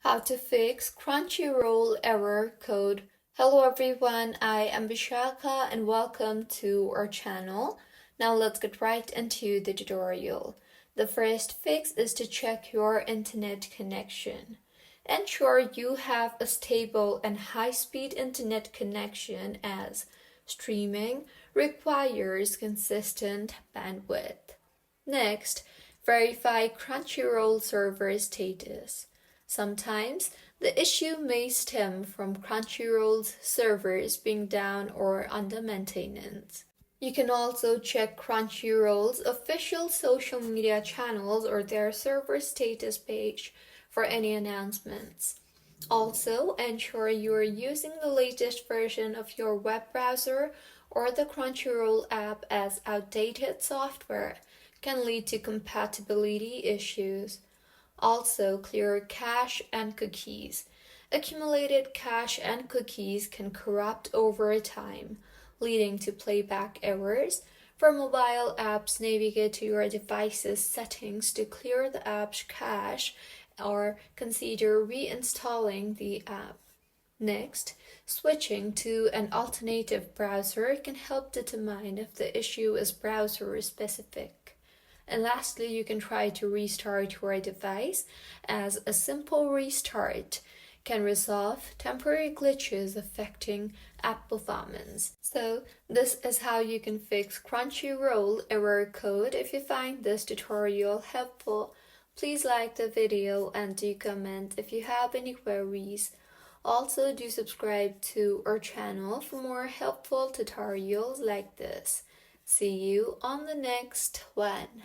How to fix Crunchyroll error code. Hello everyone, I am Vishaka and welcome to our channel. Now let's get right into the tutorial. The first fix is to check your internet connection. Ensure you have a stable and high-speed internet connection as streaming requires consistent bandwidth. Next, verify Crunchyroll server status. Sometimes the issue may stem from Crunchyroll's servers being down or under maintenance. You can also check Crunchyroll's official social media channels or their server status page for any announcements. Also, ensure you are using the latest version of your web browser or the Crunchyroll app, as outdated software can lead to compatibility issues. Also, clear cache and cookies. Accumulated cache and cookies can corrupt over time, leading to playback errors. For mobile apps, navigate to your device's settings to clear the app's cache or consider reinstalling the app. Next, switching to an alternative browser can help determine if the issue is browser specific. And lastly, you can try to restart your device, as a simple restart can resolve temporary glitches affecting app performance. So this is how you can fix Crunchyroll error code. If you find this tutorial helpful, please like the video and do comment if you have any queries. Also, do subscribe to our channel for more helpful tutorials like this. See you on the next one.